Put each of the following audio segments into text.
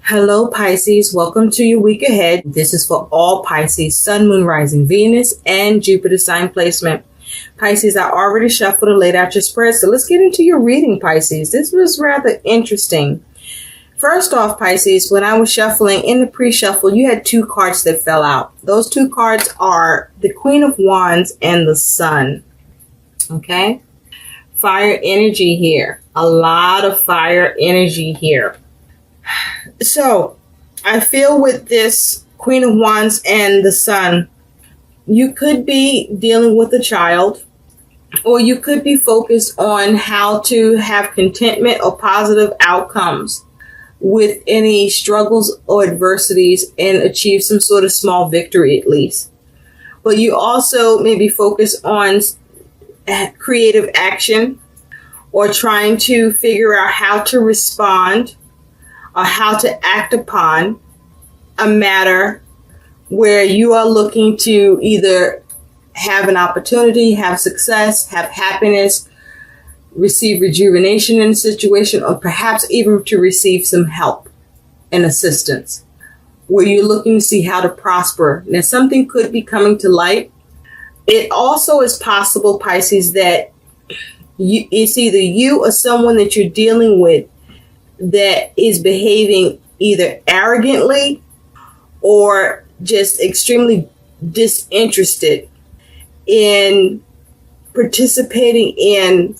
Hello Pisces, welcome to your week ahead. This is for all Pisces, Sun, Moon, Rising, Venus, and Jupiter sign placement. Pisces, I already shuffled and laid out your spread, so let's get into your reading, Pisces. This was rather interesting. First off, Pisces, when I was shuffling in the pre-shuffle, you had two cards that fell out. Those two cards are the Queen of Wands and the Sun. Okay? Fire energy here. A lot of fire energy here. So, I feel with this Queen of Wands and the Sun, you could be dealing with a child, or you could be focused on how to have contentment or positive outcomes with any struggles or adversities and achieve some sort of small victory at least. But you also may be focused on creative action or trying to figure out how to respond or how to act upon a matter where you are looking to either have an opportunity, have success, have happiness, receive rejuvenation in a situation, or perhaps even to receive some help and assistance, where you're looking to see how to prosper. Now, something could be coming to light. It also is possible, Pisces, that it's either you or someone that you're dealing with that is behaving either arrogantly or just extremely disinterested in participating in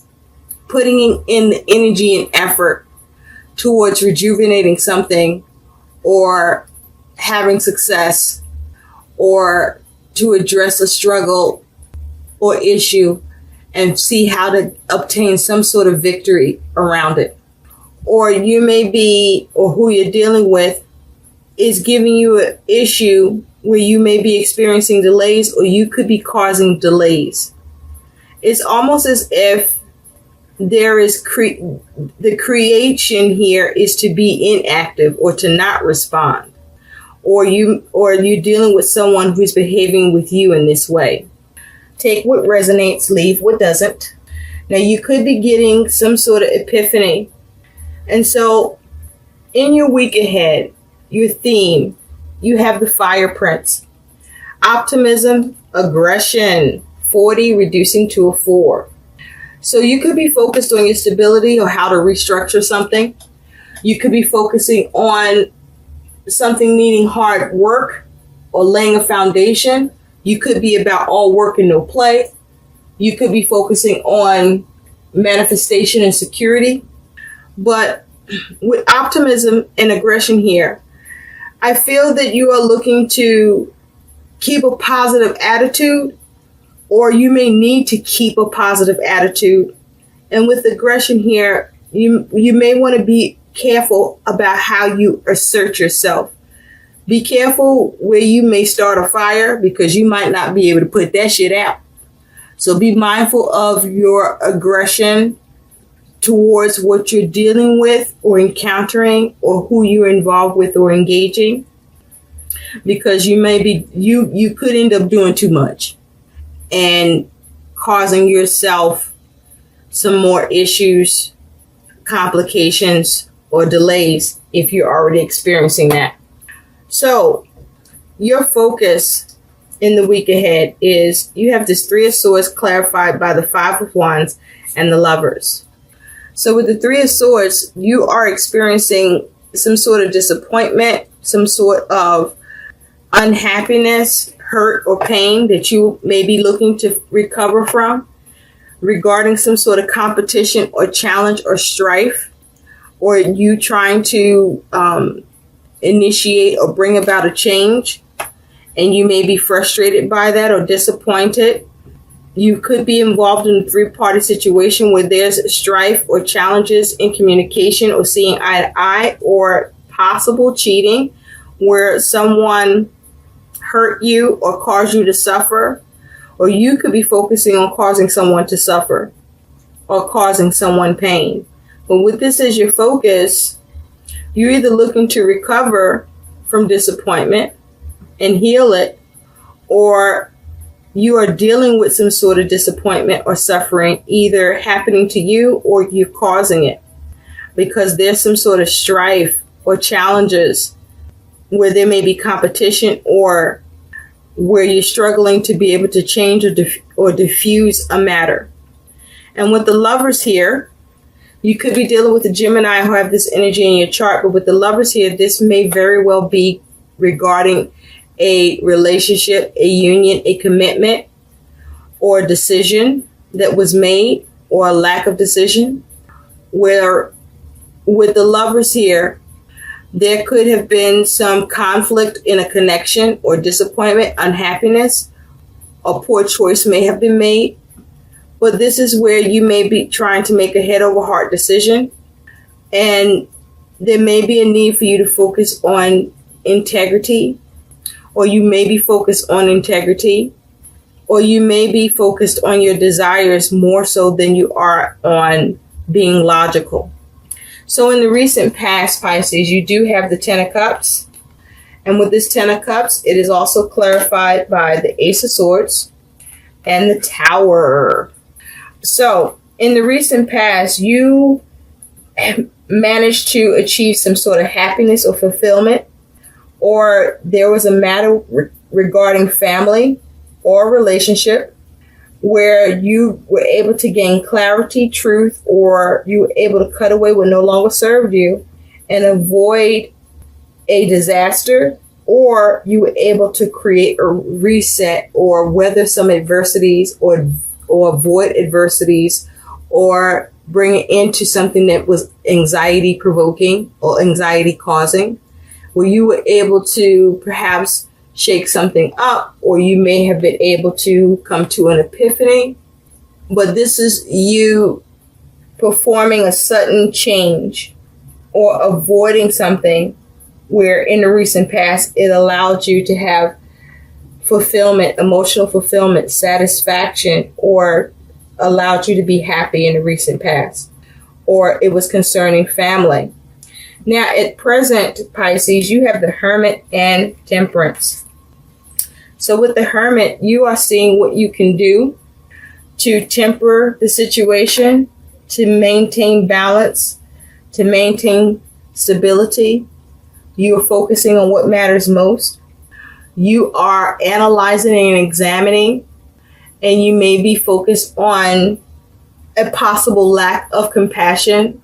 putting in the energy and effort towards rejuvenating something or having success or to address a struggle or issue and see how to obtain some sort of victory around it. Or you may be, or who you're dealing with is giving you an issue where you may be experiencing delays, or you could be causing delays. It's almost as if there is the creation here is to be inactive or to not respond, or you're dealing with someone who's behaving with you in this way. Take what resonates, leave what doesn't. Now, you could be getting some sort of epiphany. And so in your week ahead, your theme, you have the Fire Prince. Optimism, aggression, 40 reducing to a 4. So you could be focused on your stability or how to restructure something. You could be focusing on something needing hard work or laying a foundation. You could be about all work and no play. You could be focusing on manifestation and security. But with optimism and aggression here, I feel that you are looking to keep a positive attitude, or you may need to keep a positive attitude. And with aggression here, you may want to be careful about how you assert yourself. Be careful where you may start a fire, because you might not be able to put that shit out. So be mindful of your aggression towards what you're dealing with or encountering, or who you're involved with or engaging, because you could end up doing too much and causing yourself some more issues, complications, or delays if you're already experiencing that. So your focus in the week ahead is you have this 3 of Swords clarified by the 5 of Wands and the Lovers. So with the 3 of Swords, you are experiencing some sort of disappointment, some sort of unhappiness, hurt, or pain that you may be looking to recover from regarding some sort of competition or challenge or strife, or you trying to initiate or bring about a change, and you may be frustrated by that or disappointed. You could be involved in a 3-party situation where there's strife or challenges in communication or seeing eye to eye, or possible cheating where someone hurt you or caused you to suffer, or you could be focusing on causing someone to suffer or causing someone pain. But with this as your focus, you're either looking to recover from disappointment and heal it, or you are dealing with some sort of disappointment or suffering either happening to you or you causing it, because there's some sort of strife or challenges where there may be competition or where you're struggling to be able to change or diffuse a matter. And with the Lovers here, you could be dealing with a Gemini who have this energy in your chart, but with the Lovers here, this may very well be regarding a relationship, a union, a commitment, or a decision that was made, or a lack of decision, where with the Lovers here, there could have been some conflict in a connection or disappointment, unhappiness, a poor choice may have been made. But this is where you may be trying to make a head over heart decision. And there may be a need for you to focus on integrity, or you may be focused on integrity, or you may be focused on your desires more so than you are on being logical. So in the recent past, Pisces, you do have the Ten of Cups. And with this Ten of Cups, it is also clarified by the Ace of Swords and the Tower. So in the recent past, you managed to achieve some sort of happiness or fulfillment, or there was a matter regarding family or relationship where you were able to gain clarity, truth, or you were able to cut away what no longer served you and avoid a disaster, or you were able to create a reset or weather some adversities or avoid adversities or bring it into something that was anxiety provoking or anxiety causing, where you were able to perhaps shake something up, or you may have been able to come to an epiphany. But this is you performing a sudden change or avoiding something where in the recent past it allowed you to have fulfillment, emotional fulfillment, satisfaction, or allowed you to be happy in the recent past, or it was concerning family. Now at present, Pisces, you have the Hermit and Temperance. So with the Hermit, you are seeing what you can do to temper the situation, to maintain balance, to maintain stability. You are focusing on what matters most. You are analyzing and examining, and you may be focused on a possible lack of compassion,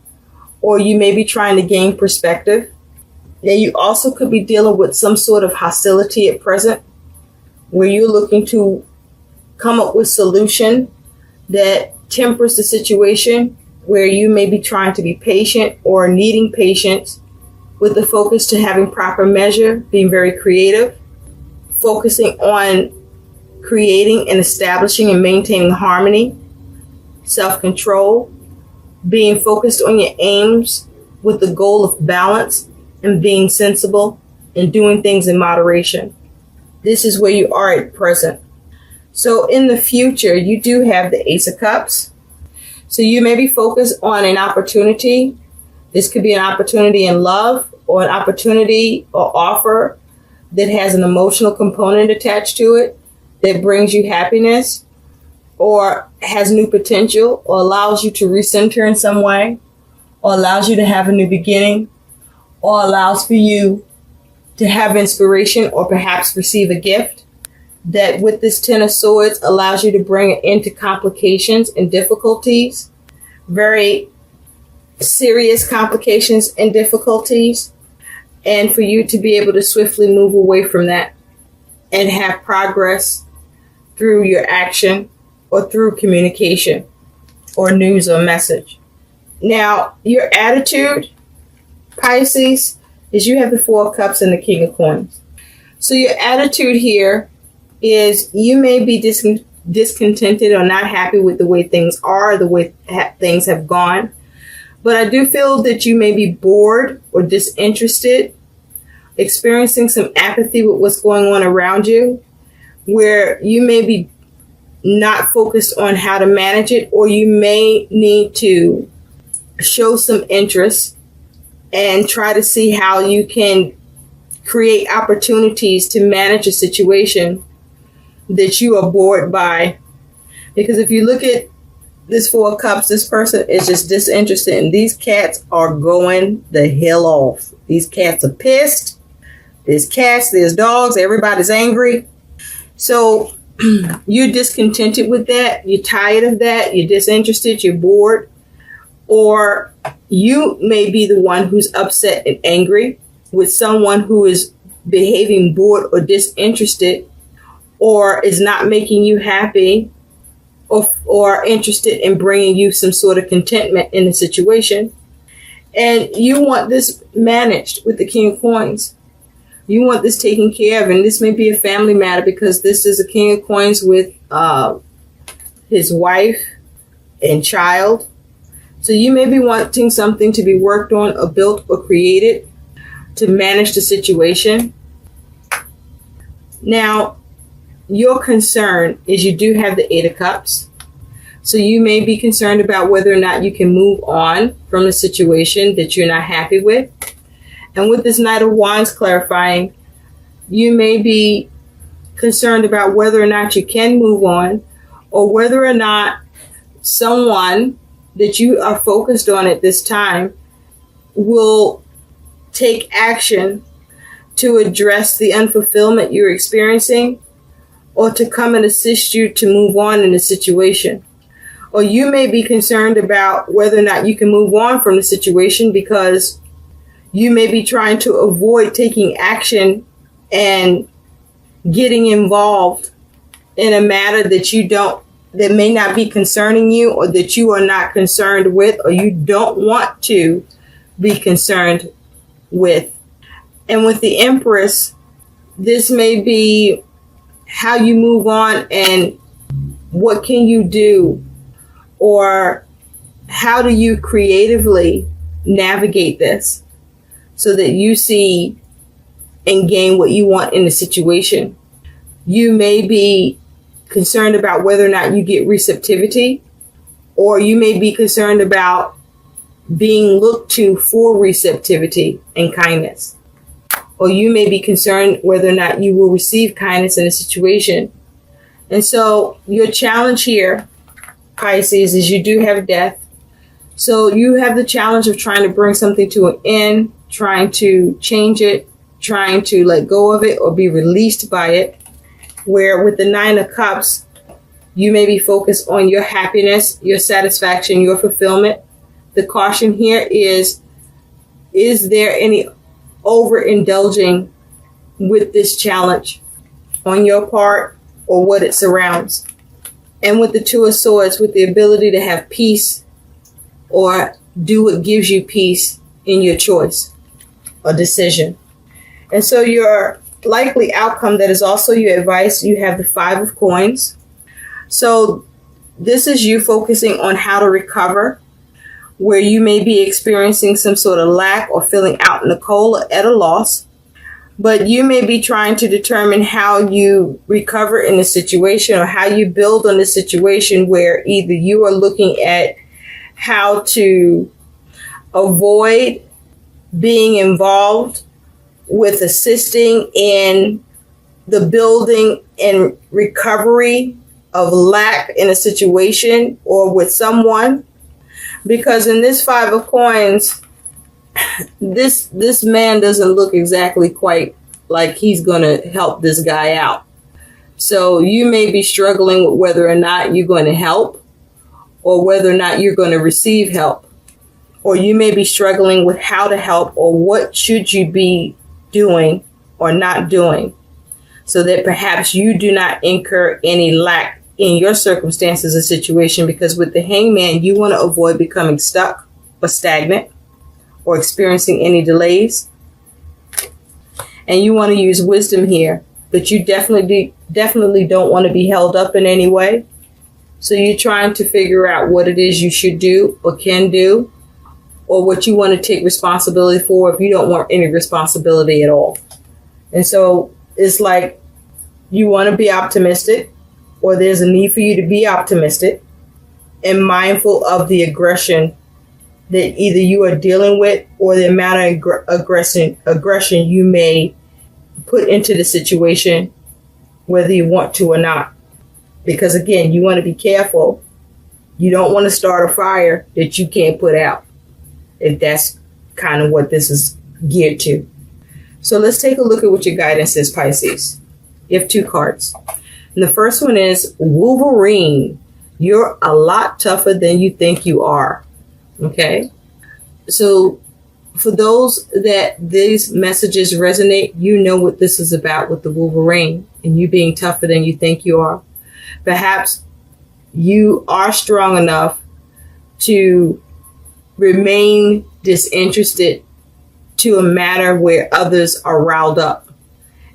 or you may be trying to gain perspective. Now, you also could be dealing with some sort of hostility at present, where you're looking to come up with solution that tempers the situation, where you may be trying to be patient or needing patience with the focus to having proper measure, being very creative, focusing on creating and establishing and maintaining harmony, self-control, being focused on your aims with the goal of balance and being sensible and doing things in moderation. This is where you are at present. So in the future, you do have the Ace of Cups. So you may be focused on an opportunity. This could be an opportunity in love, or an opportunity or offer that has an emotional component attached to it that brings you happiness, or has new potential, or allows you to recenter in some way, or allows you to have a new beginning, or allows for you to have inspiration or perhaps receive a gift that with this Ten of Swords allows you to bring it into complications and difficulties, very serious complications and difficulties, and for you to be able to swiftly move away from that and have progress through your action or through communication or news or message. Now, your attitude, Pisces, is you have the Four of Cups and the King of Coins. So your attitude here is you may be discontented or not happy with the way things are, the way things have gone. But I do feel that you may be bored or disinterested, experiencing some apathy with what's going on around you, where you may be not focused on how to manage it, or you may need to show some interest and try to see how you can create opportunities to manage a situation that you are bored by. Because if you look at this Four of Cups, this person is just disinterested, and these cats are going the hell off. These cats are pissed. There's cats, there's dogs, everybody's angry. So you're discontented with that. You're tired of that. You're disinterested. You're bored. Or you may be the one who's upset and angry with someone who is behaving bored or disinterested, or is not making you happy, or interested in bringing you some sort of contentment in the situation. And you want this managed with the King of Coins. You want this taken care of, and this may be a family matter because this is a King of Coins with his wife and child. So you may be wanting something to be worked on or built or created to manage the situation. Now, your concern is you do have the Eight of Cups. So you may be concerned about whether or not you can move on from a situation that you're not happy with. And with this Knight of Wands clarifying, you may be concerned about whether or not you can move on, or whether or not someone that you are focused on at this time will take action to address the unfulfillment you're experiencing, or to come and assist you to move on in the situation. Or you may be concerned about whether or not you can move on from the situation because you may be trying to avoid taking action and getting involved in a matter that that may not be concerning you, or that you are not concerned with, or you don't want to be concerned with. And with the Empress, this may be how you move on and what can you do, or how do you creatively navigate this so that you see and gain what you want in the situation. You may be concerned about whether or not you get receptivity, or you may be concerned about being looked to for receptivity and kindness. Or you may be concerned whether or not you will receive kindness in a situation. And so your challenge here, Pisces, is you do have death. So you have the challenge of trying to bring something to an end, trying to change it, trying to let go of it or be released by it. Where with the Nine of Cups, you may be focused on your happiness, your satisfaction, your fulfillment. The caution here is there any overindulging with this challenge on your part or what it surrounds? And with the Two of Swords, with the ability to have peace or do what gives you peace in your choice or decision. And so your likely outcome that is also your advice, you have the Five of Coins. So this is you focusing on how to recover, where you may be experiencing some sort of lack or feeling out in the cold or at a loss. But you may be trying to determine how you recover in the situation or how you build on the situation, where either you are looking at how to avoid being involved with assisting in the building and recovery of lack in a situation or with someone. Because in this Five of Coins, this man doesn't look exactly quite like he's going to help this guy out. So you may be struggling with whether or not you're going to help or whether or not you're going to receive help. Or you may be struggling with how to help or what should you be doing or not doing so that perhaps you do not incur any lack in your circumstances or situation. Because with the Hangman, you want to avoid becoming stuck or stagnant or experiencing any delays. And you want to use wisdom here, but you definitely don't want to be held up in any way. So you're trying to figure out what it is you should do or can do, or what you want to take responsibility for if you don't want any responsibility at all. And so it's like you want to be optimistic, or there's a need for you to be optimistic and mindful of the aggression that either you are dealing with or the amount of aggression you may put into the situation, whether you want to or not. Because again, you want to be careful. You don't want to start a fire that you can't put out, if that's kind of what this is geared to. So let's take a look at what your guidance is, Pisces. You have 2 cards. And the first one is Wolverine. You're a lot tougher than you think you are. Okay? So for those that these messages resonate, you know what this is about with the Wolverine and you being tougher than you think you are. Perhaps you are strong enough to remain disinterested to a matter where others are riled up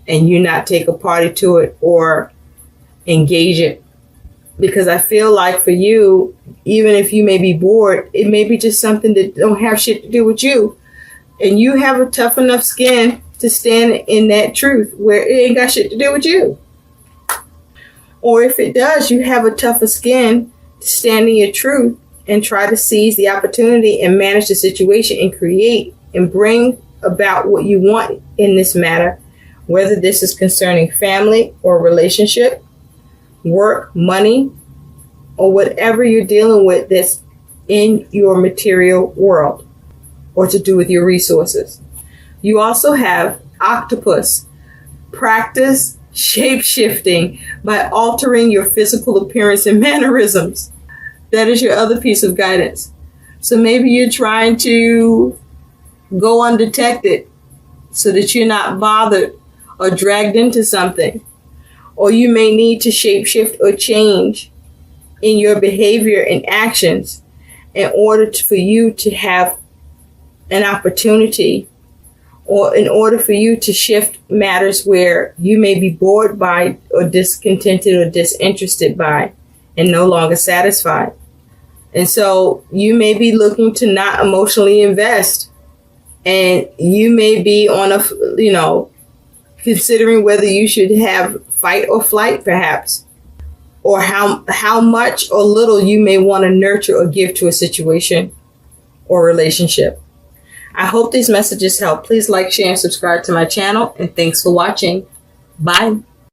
and you not take a party to it or engage it. Because I feel like for you, even if you may be bored, it may be just something that don't have shit to do with you. And you have a tough enough skin to stand in that truth where it ain't got shit to do with you. Or if it does, you have a tougher skin to stand in your truth and try to seize the opportunity and manage the situation and create and bring about what you want in this matter, whether this is concerning family or relationship, work, money, or whatever you're dealing with that's in your material world or to do with your resources. You also have Octopus. Practice shape-shifting by altering your physical appearance and mannerisms. That is your other piece of guidance. So maybe you're trying to go undetected so that you're not bothered or dragged into something. Or you may need to shapeshift or change in your behavior and actions in order for you to have an opportunity, or in order for you to shift matters where you may be bored by or discontented or disinterested by and no longer satisfied. And so you may be looking to not emotionally invest, and you may be on considering whether you should have fight or flight, perhaps, or how much or little you may want to nurture or give to a situation or relationship. I hope these messages help. Please like, share, and subscribe to my channel. And thanks for watching. Bye.